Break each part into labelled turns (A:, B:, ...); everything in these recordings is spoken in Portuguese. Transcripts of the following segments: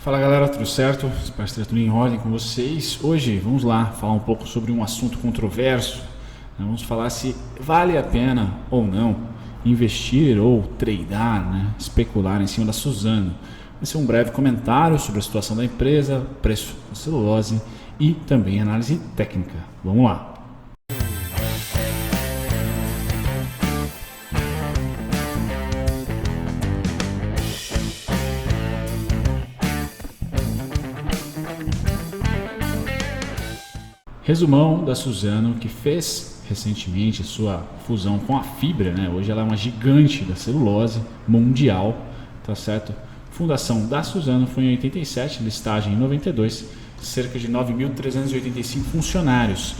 A: Fala galera, tudo certo? Espero que esteja tudo em ordem com vocês. Hoje vamos lá falar um pouco sobre um assunto controverso. Vamos falar se vale a pena ou não investir ou tradar, especular em cima da Suzano. Vai ser um breve comentário sobre a situação da empresa, preço da celulose e também análise técnica. Vamos lá! Resumão da Suzano, que fez recentemente sua fusão com a Fibra, Hoje ela é uma gigante da celulose mundial, tá certo? Fundação da Suzano foi em 87, listagem em 92, cerca de 9.385 funcionários.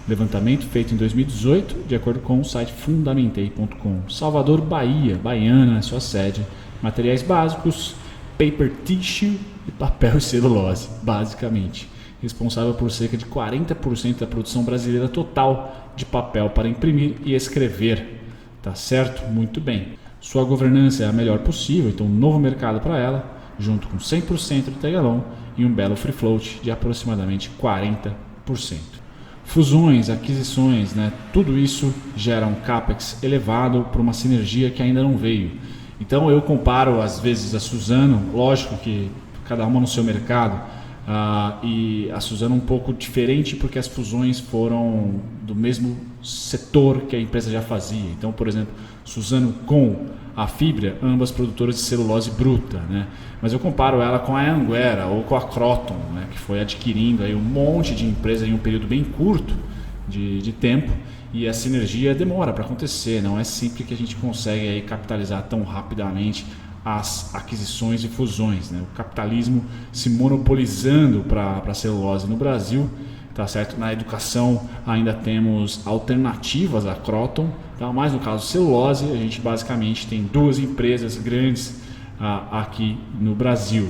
A: Levantamento feito em 2018, de acordo com o site fundamentei.com. Salvador, Bahia, Baiana, sua sede. Materiais básicos, paper tissue e papel e celulose, basicamente. Responsável por cerca de 40% da produção brasileira total de papel para imprimir e escrever. Tá certo? Muito bem. Sua governança é a melhor possível, então um novo mercado para ela, junto com 100% de tag-along e um belo free float de aproximadamente 40%. Fusões, aquisições, tudo isso gera um capex elevado para uma sinergia que ainda não veio. Então eu comparo às vezes a Suzano, lógico que cada uma no seu mercado, e a Suzano um pouco diferente porque as fusões foram do mesmo setor que a empresa já fazia. Então, por exemplo, Suzano com a Fibra, ambas produtoras de celulose bruta, Mas eu comparo ela com a Anhanguera ou com a Croton, que foi adquirindo aí um monte de empresa em um período bem curto de tempo, e a sinergia demora para acontecer, não é sempre que a gente consegue aí capitalizar tão rapidamente as aquisições e fusões, O capitalismo se monopolizando para a celulose no Brasil, tá certo? Na educação ainda temos alternativas à Croton, tá? Mas no caso celulose a gente basicamente tem duas empresas grandes aqui no Brasil,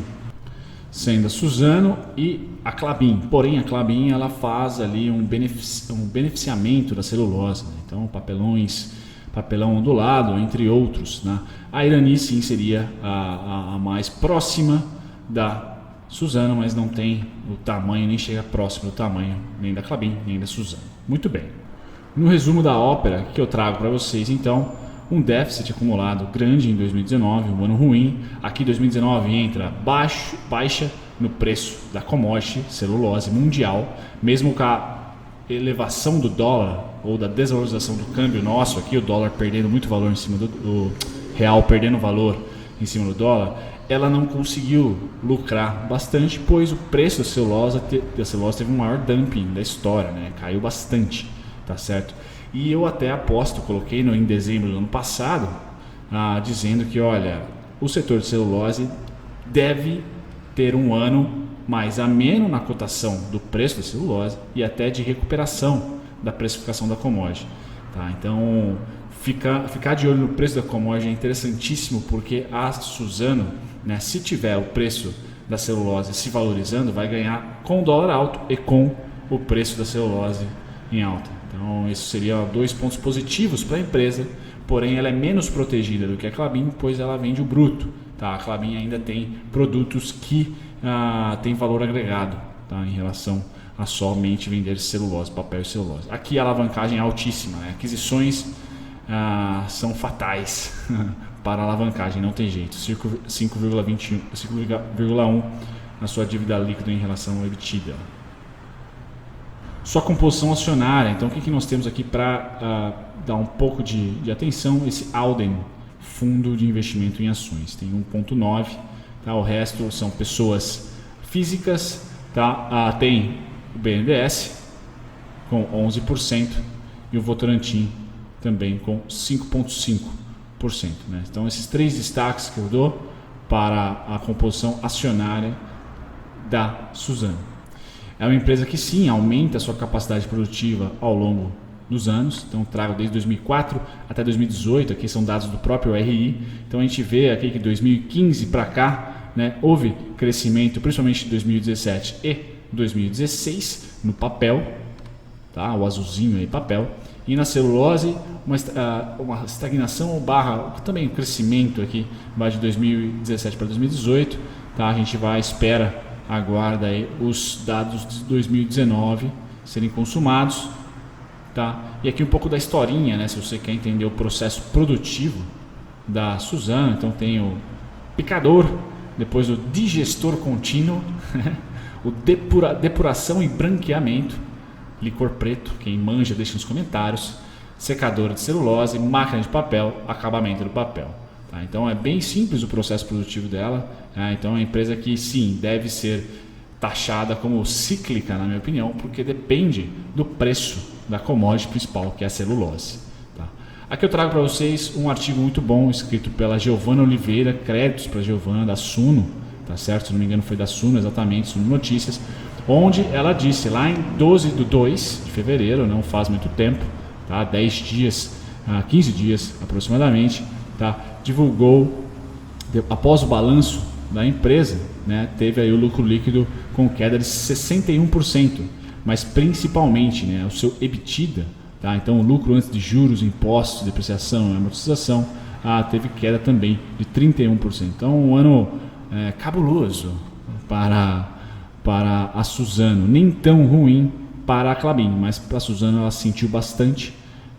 A: sendo a Suzano e a Klabin. Porém a Klabin ela faz ali um beneficiamento da celulose, Então papelão ondulado, entre outros, A Irani sim seria a mais próxima da Suzano, mas não tem o tamanho, nem chega próximo do tamanho nem da Klabin, nem da Suzano. Muito bem. No resumo da ópera que eu trago para vocês, então, um déficit acumulado grande em 2019, um ano ruim. Aqui 2019 entra baixa no preço da commodity celulose mundial, mesmo com a elevação do dólar ou da desvalorização do câmbio nosso aqui, o dólar perdendo muito valor em cima do real, perdendo valor em cima do dólar, ela não conseguiu lucrar bastante, pois o preço da celulose teve um maior dumping da história, Caiu bastante, tá certo? E eu até aposto, coloquei em dezembro do ano passado, dizendo que, olha, o setor de celulose deve ter um ano mais ameno na cotação do preço da celulose e até de recuperação da precificação da commodity, tá? Então ficar de olho no preço da commodity é interessantíssimo, porque a Suzano, se tiver o preço da celulose se valorizando, vai ganhar com o dólar alto e com o preço da celulose em alta. Então isso seria dois pontos positivos para a empresa, porém ela é menos protegida do que a Klabin, pois ela vende o bruto, tá? A Klabin ainda tem produtos que tem valor agregado, tá? Em relação a somente vender celulose, papel e celulose. Aqui a alavancagem é altíssima, Aquisições são fatais para a alavancagem, não tem jeito. 5,1 na sua dívida líquida em relação ao EBITDA. Sua composição acionária, então o que nós temos aqui para dar um pouco de atenção? Esse Alden, fundo de investimento em ações, tem 1,9, tá? O resto são pessoas físicas, tá? Tem o BNDES com 11% e o Votorantim também com 5,5%, Então esses três destaques que eu dou para a composição acionária da Suzano. É uma empresa que sim aumenta a sua capacidade produtiva ao longo dos anos, então trago desde 2004 até 2018, aqui são dados do próprio RI, então a gente vê aqui que 2015 para cá, houve crescimento principalmente em 2017 e 2016 no papel, tá? O azulzinho aí, papel, e na celulose uma estagnação ou barra também um crescimento aqui, vai de 2017 para 2018, tá? A gente aguarda aí os dados de 2019 serem consumados, tá? E aqui um pouco da historinha, né? Se você quer entender o processo produtivo da Suzano, então tem o picador, depois o digestor contínuo, o depuração e branqueamento, licor preto, quem manja deixa nos comentários, secadora de celulose, máquina de papel, acabamento do papel. Tá? Então é bem simples o processo produtivo dela. Então é uma empresa que sim, deve ser taxada como cíclica, na minha opinião, porque depende do preço da commodity principal, que é a celulose. Tá? Aqui eu trago para vocês um artigo muito bom escrito pela Giovana Oliveira, créditos para Giovana, da Suno, tá certo? Se não me engano foi da Suno exatamente, Suno Notícias, onde ela disse lá em 12 de 2 de fevereiro, não faz muito tempo, tá? 10 dias, 15 dias aproximadamente, tá? Divulgou, após o balanço da empresa, né, teve aí o lucro líquido com queda de 61%, mas principalmente, né, o seu EBITDA, tá? Então o lucro antes de juros, impostos, depreciação e amortização, teve queda também de 31%. Então um ano cabuloso para a Suzano, nem tão ruim para a Klabin, mas para a Suzano ela sentiu bastante,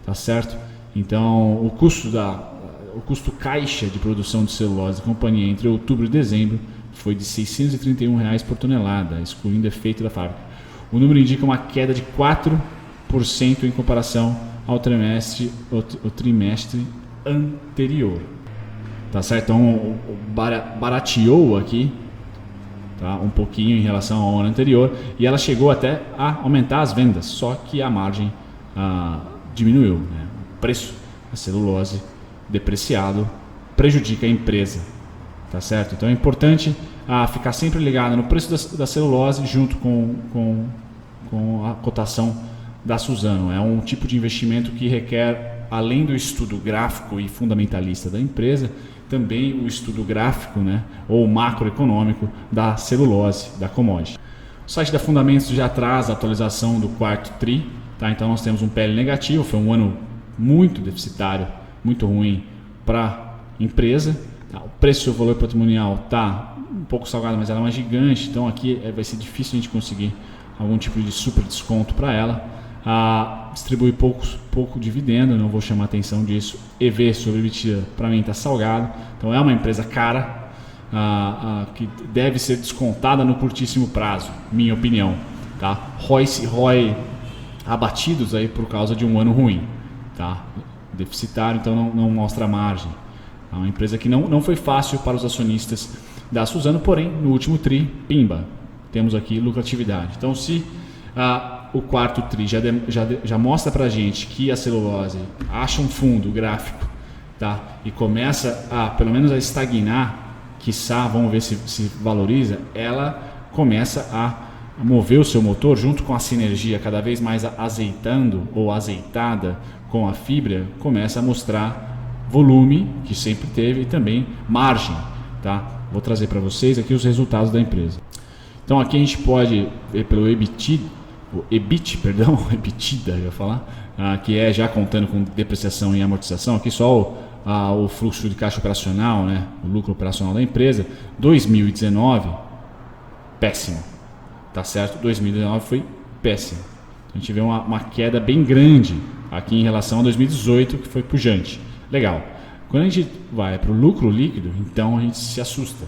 A: tá certo? Então o custo caixa de produção de celulose da companhia entre outubro e dezembro foi de R$ 631 por tonelada, excluindo efeito da fábrica. O número indica uma queda de 4% em comparação ao trimestre anterior. Tá certo? Então barateou aqui, tá? Um pouquinho em relação ao ano anterior, e ela chegou até a aumentar as vendas, só que a margem diminuiu, né? O preço da celulose depreciado prejudica a empresa, tá certo? Então é importante ficar sempre ligado no preço da celulose junto com a cotação da Suzano. É um tipo de investimento que requer, além do estudo gráfico e fundamentalista da empresa, também o estudo gráfico, né, ou macroeconômico da celulose, da commodity. O site da Fundamentos já traz a atualização do quarto TRI, tá? Então nós temos um PL negativo, foi um ano muito deficitário, muito ruim para a empresa. Tá? O preço do valor patrimonial está um pouco salgado, mas ela é uma gigante, então aqui vai ser difícil a gente conseguir algum tipo de super desconto para ela. Distribui pouco dividendo, não vou chamar atenção disso. EV sobre EBITDA para mim está salgado, então é uma empresa cara, que deve ser descontada no curtíssimo prazo, minha opinião, tá? ROI abatidos aí por causa de um ano ruim, tá? Deficitário, então não mostra margem. É uma empresa que não foi fácil para os acionistas da Suzano, porém no último TRI, pimba, temos aqui lucratividade. Então se o quarto TRI já mostra para a gente que a celulose acha um fundo gráfico, tá? E começa pelo menos a estagnar, quiçá, vamos ver se valoriza, ela começa a mover o seu motor junto com a sinergia cada vez mais azeitando ou azeitada com a fibra, começa a mostrar volume, que sempre teve, e também margem, tá? Vou trazer para vocês aqui os resultados da empresa. Então aqui a gente pode ver pelo EBITDA, eu ia falar, que é já contando com depreciação e amortização, aqui só o fluxo de caixa operacional, né, o lucro operacional da empresa. 2019, péssimo, tá certo? 2019 foi péssimo. A gente vê uma queda bem grande aqui em relação a 2018, que foi pujante. Legal. Quando a gente vai para o lucro líquido, então a gente se assusta,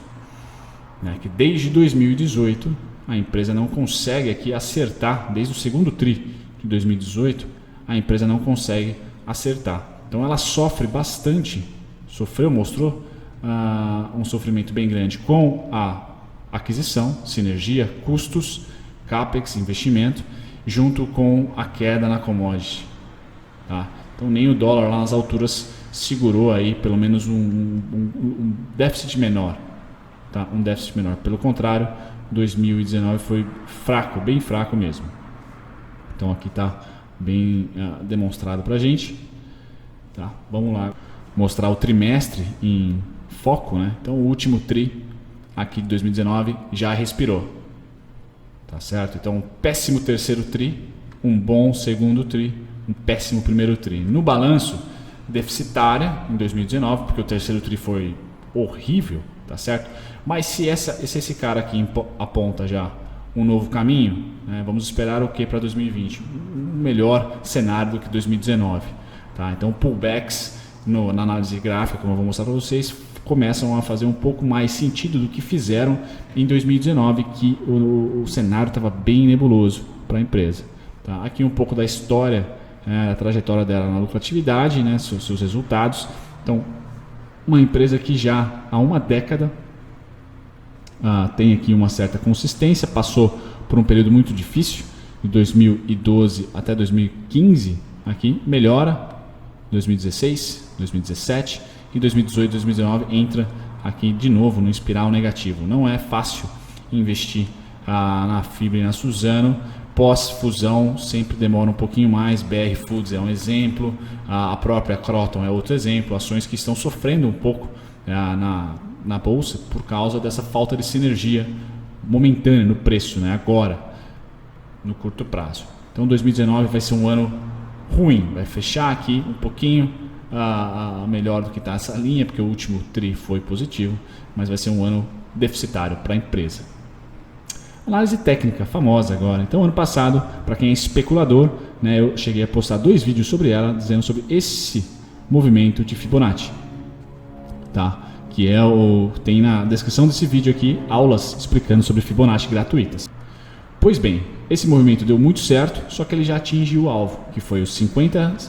A: né, que desde 2018 a empresa não consegue aqui acertar, desde o segundo TRI de 2018, a empresa não consegue acertar. Então ela sofre bastante, mostrou um sofrimento bem grande com a aquisição, sinergia, custos, capex, investimento, junto com a queda na commodity. Tá? Então nem o dólar lá nas alturas segurou aí pelo menos um déficit menor. Tá? Um déficit menor. Pelo contrário, 2019 foi fraco, bem fraco mesmo. Então aqui está bem demonstrado para a gente. Tá? Vamos lá mostrar o trimestre em foco, né? Então o último TRI aqui de 2019 já respirou. Tá certo? Então um péssimo terceiro TRI, um bom segundo TRI, um péssimo primeiro TRI. No balanço, deficitária em 2019, porque o terceiro TRI foi horrível, tá certo? Mas se esse cara aqui aponta já um novo caminho, né, vamos esperar o que para 2020? Um melhor cenário do que 2019, tá? Então pullbacks na análise gráfica, como eu vou mostrar para vocês, começam a fazer um pouco mais sentido do que fizeram em 2019, que o cenário estava bem nebuloso para a empresa, tá? Aqui um pouco da história, a trajetória dela na lucratividade, né, seus resultados. Então, uma empresa que já há uma década tem aqui uma certa consistência, passou por um período muito difícil, de 2012 até 2015, aqui melhora, 2016, 2017 e 2018, 2019 entra aqui de novo no espiral negativo. Não é fácil investir na Fibra e na Suzano. Pós-fusão sempre demora um pouquinho mais. BR Foods é um exemplo, a própria Croton é outro exemplo, ações que estão sofrendo um pouco na bolsa por causa dessa falta de sinergia momentânea no preço, né? Agora, no curto prazo. Então 2019 vai ser um ano ruim, vai fechar aqui um pouquinho melhor do que está essa linha, porque o último TRI foi positivo, mas vai ser um ano deficitário para a empresa. Análise técnica, famosa agora. Então, ano passado, para quem é especulador, né, eu cheguei a postar 2 vídeos sobre ela, dizendo sobre esse movimento de Fibonacci, tá? Que tem na descrição desse vídeo aqui aulas explicando sobre Fibonacci gratuitas. Pois bem, esse movimento deu muito certo, só que ele já atingiu o alvo, que foi os 50%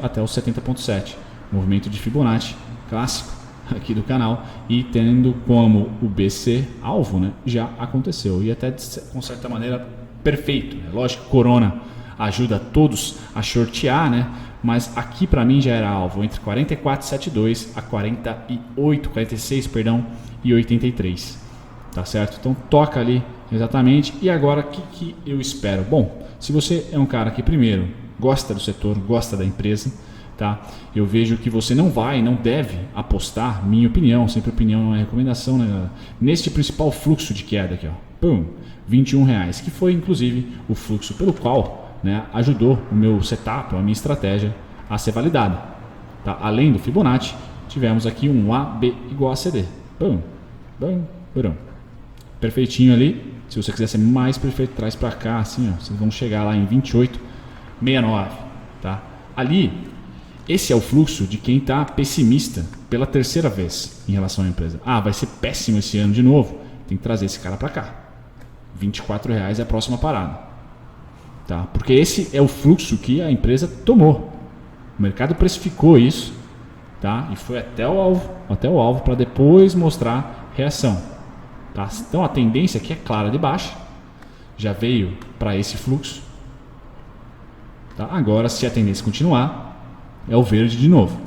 A: até os 70,7%. Movimento de Fibonacci clássico aqui do canal, e tendo como o BC alvo, né, já aconteceu, e até com certa maneira perfeito, né? Lógico que Corona ajuda todos a shortear, né? Mas aqui para mim já era alvo entre 44,72 a 46, perdão, e 83, tá certo? Então toca ali exatamente. E agora o que eu espero? Bom, se você é um cara que primeiro gosta do setor, gosta da empresa, tá? Eu vejo que você não deve apostar, minha opinião, sempre opinião não é recomendação, né, neste principal fluxo de queda aqui, ó, pum, R$21, que foi inclusive o fluxo pelo qual, né, ajudou o meu setup, a minha estratégia a ser validada, tá? Além do Fibonacci, tivemos aqui um AB igual a CD, pum, pum, pum, perfeitinho ali. Se você quiser ser mais perfeito, traz para cá, assim, ó, vocês vão chegar lá em 28,69, tá? Ali, esse é o fluxo de quem está pessimista pela terceira vez em relação à empresa. Vai ser péssimo esse ano de novo. Tem que trazer esse cara para cá. R$24 é a próxima parada, tá? Porque esse é o fluxo que a empresa tomou. O mercado precificou isso, tá? E foi até o alvo para depois mostrar reação, tá? Então a tendência aqui é clara de baixa. Já veio para esse fluxo, tá? Agora, se a tendência continuar, é o verde de novo.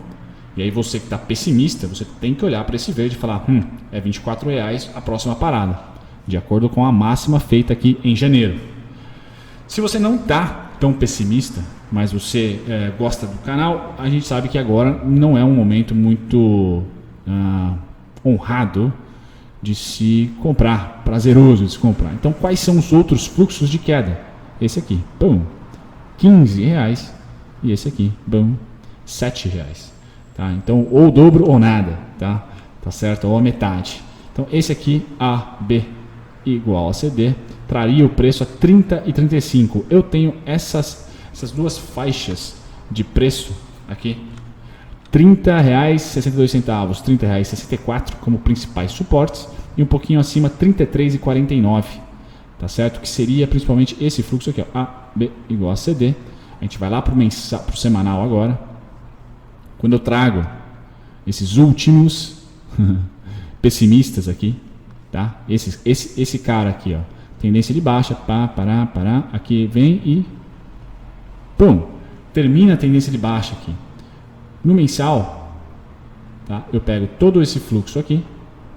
A: E aí você que está pessimista, você tem que olhar para esse verde e falar, é R$24 a próxima parada, de acordo com a máxima feita aqui em janeiro. Se você não está tão pessimista, mas você gosta do canal, a gente sabe que agora não é um momento muito honrado de se comprar, prazeroso de se comprar. Então quais são os outros fluxos de queda? Esse aqui, pum, R$15, e esse aqui, bum, R$7, tá? Então ou o dobro ou nada, tá? Tá certo? Ou a metade. Então esse aqui, AB igual a CD, traria o preço a 30 e 35. Eu tenho essas duas faixas de preço aqui, R$30,62, R$30,64 como principais suportes, e um pouquinho acima R$33,49, tá certo? Que seria principalmente esse fluxo aqui, ó, AB igual a CD. A gente vai lá para o semanal agora. Quando eu trago esses últimos pessimistas aqui, tá? Esse cara aqui, ó, tendência de baixa, parar, aqui vem e pum, termina a tendência de baixa aqui. No mensal, tá? Eu pego todo esse fluxo aqui,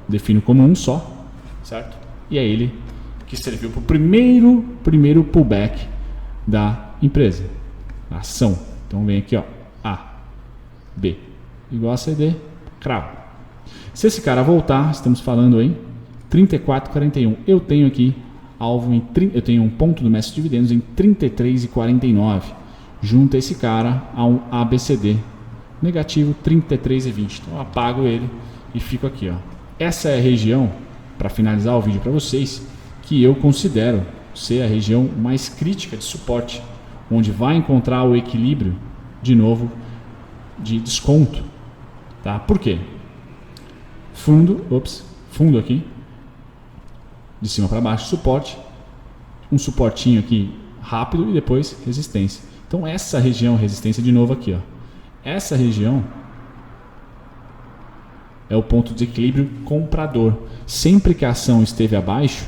A: defino como um só, certo? E é ele que serviu para o primeiro pullback da empresa, a ação. Então vem aqui, ó, A, B igual a CD, cravo. Se esse cara voltar, estamos falando em 34,41. Eu tenho aqui alvo eu tenho um ponto do mestre de dividendos em 33,49. Junta esse cara a um ABCD negativo 33,20. Então eu apago ele e fico aqui, ó, essa é a região, para finalizar o vídeo para vocês, que eu considero ser a região mais crítica de suporte, onde vai encontrar o equilíbrio, de novo, de desconto. Tá? Por quê? Fundo aqui, de cima para baixo, suporte, um suportinho aqui rápido e depois resistência. Então essa região, resistência de novo aqui, ó. Essa região é o ponto de equilíbrio comprador. Sempre que a ação esteve abaixo,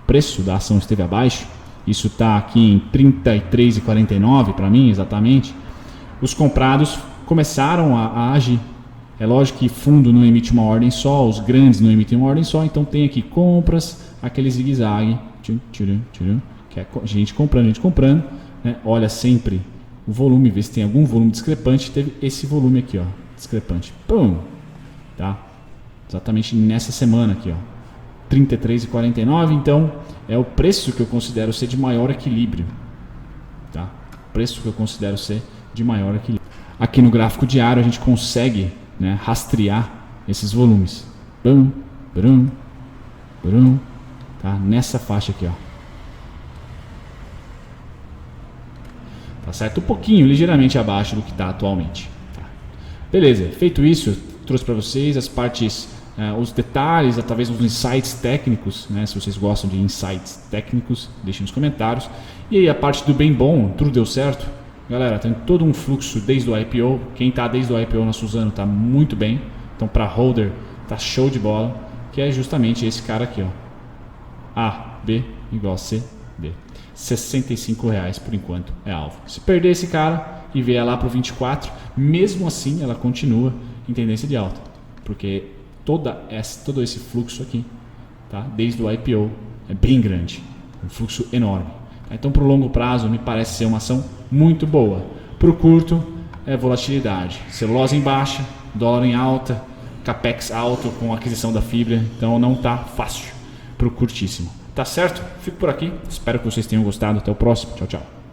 A: o preço da ação esteve abaixo, isso está aqui em 33,49 para mim exatamente, os comprados começaram a agir. É lógico que fundo não emite uma ordem só, os grandes não emitem uma ordem só, então tem aqui compras, aquele zigue-zague, que é gente comprando, né? Olha sempre o volume, vê se tem algum volume discrepante. Teve esse volume aqui, ó, discrepante. Pum! Tá? Exatamente nessa semana aqui, ó, 33,49. Então é o preço que eu considero ser de maior equilíbrio, tá? Preço que eu considero ser de maior equilíbrio. Aqui no gráfico diário a gente consegue, né, rastrear esses volumes. Brum, brum, brum, tá? Nessa faixa aqui, ó. Tá certo? Um pouquinho, ligeiramente abaixo do que está atualmente. Tá? Beleza, feito isso, eu trouxe para vocês as partes, os detalhes, talvez os insights técnicos, né? Se vocês gostam de insights técnicos, deixem nos comentários. E aí a parte do bem bom, tudo deu certo. Galera, tem todo um fluxo desde o IPO. Quem está desde o IPO na Suzano está muito bem. Então para holder tá show de bola, que é justamente esse cara aqui, ó. A, B igual a C, B. R$65 por enquanto é alvo. Se perder esse cara e vier lá para o 24, mesmo assim ela continua em tendência de alta, porque todo esse fluxo aqui, tá? Desde o IPO é bem grande, um fluxo enorme. Então para o longo prazo me parece ser uma ação muito boa. Para o curto é volatilidade, celulose em baixa, dólar em alta, capex alto com a aquisição da fibra, então não tá fácil para o curtíssimo. Tá certo? Fico por aqui. Espero que vocês tenham gostado. Até o próximo. Tchau, tchau.